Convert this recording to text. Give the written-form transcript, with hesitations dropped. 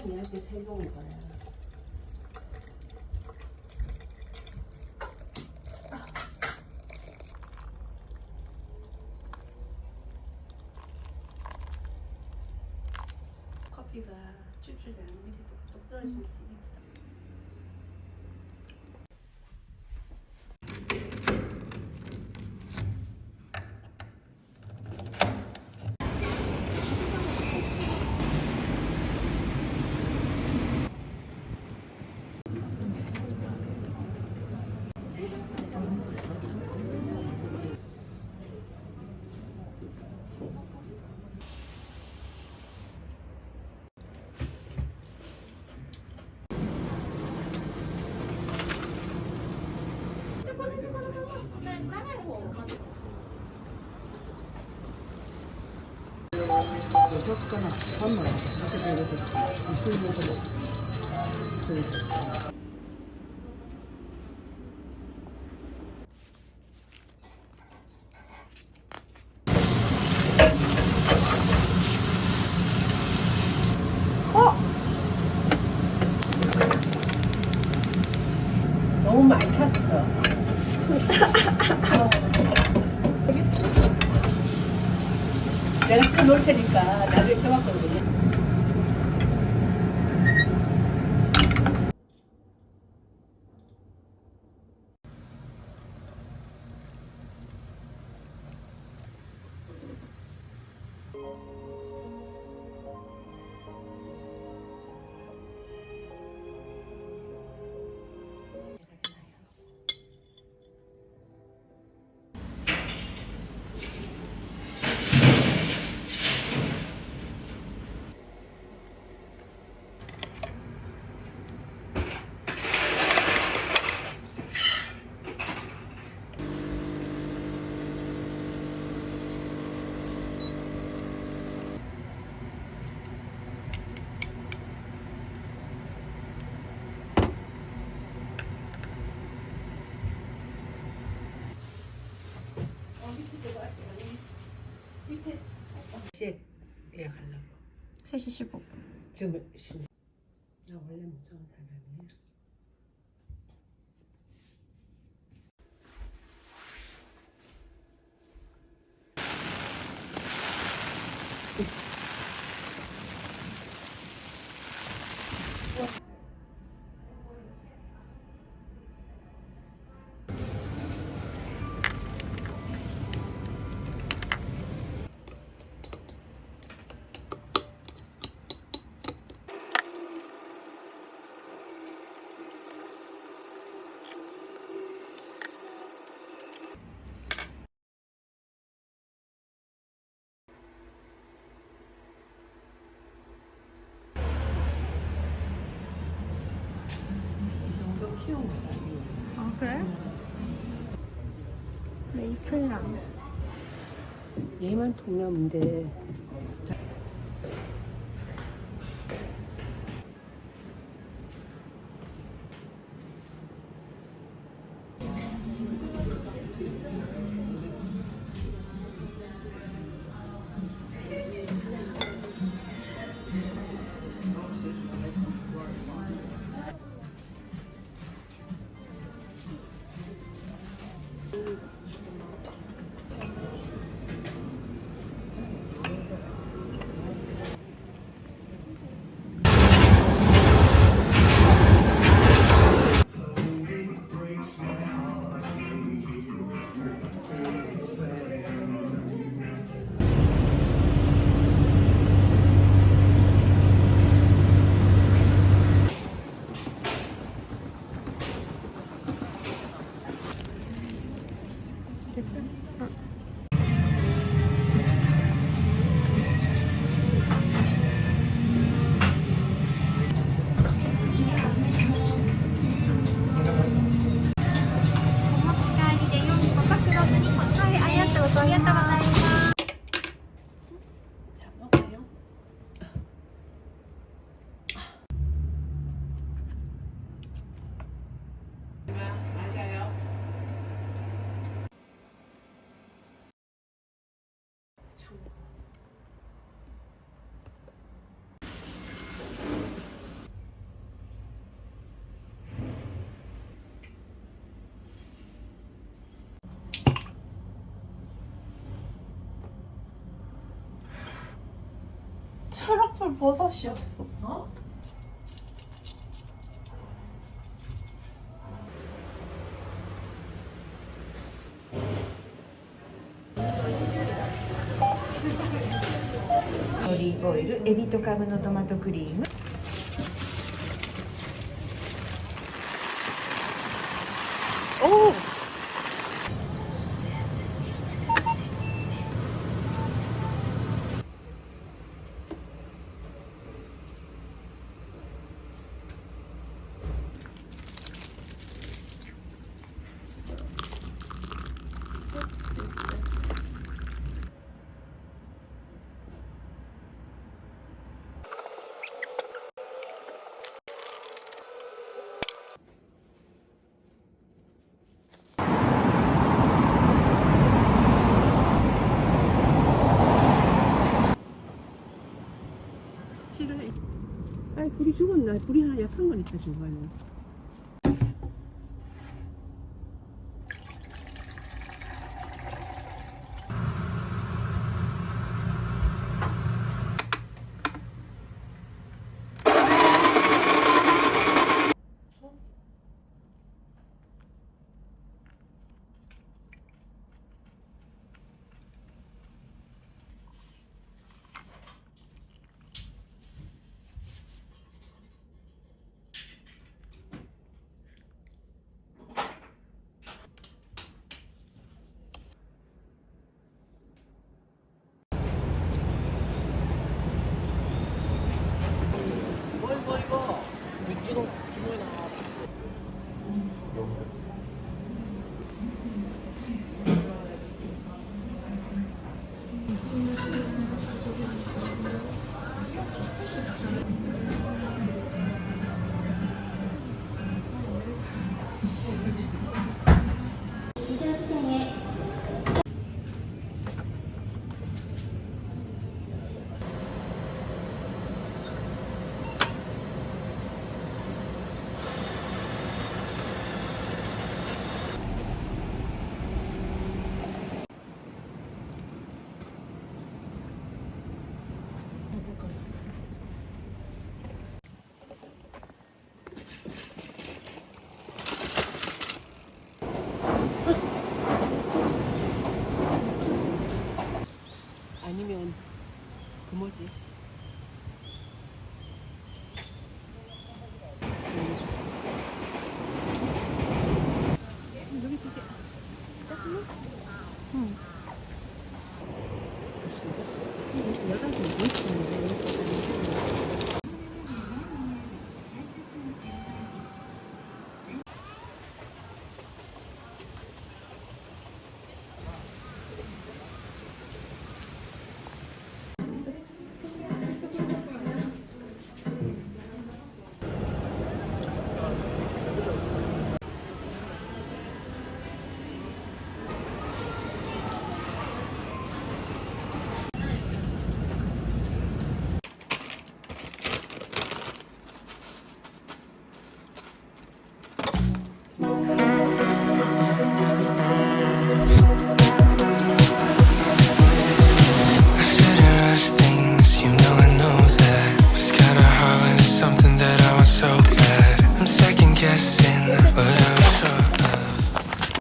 얘한테 새로운 거야. 커피가 출출되는 밑에 똑똑 떨어지는 게 예쁘다. 적거나 선물 이렇게 되거든. 있으면 쓸 수 있어. 너무 많이 켰어. 내가 켜 놓을 테니까 나중에 켜봤거든요. 시 예약하려고. 3시 15분. 지금 몇 시? 나 원래 무서운 사람이야. 이 정도 키운 거다. 아, 그래? 메이플랑. 얘만 통나무인데. 초록불 버섯이었어. 어?オリーブオイル、エビとカブのトマトクリーム。오! 싫어해. 아니 불이 죽었나? 불이 하나 약한 거니까 죽어요. 이거 육지동 기모에 나와. 아니면 그 뭐지? 여기 두 개. 응. 여덟 개 있었는데. So bad, I'm second guessing what I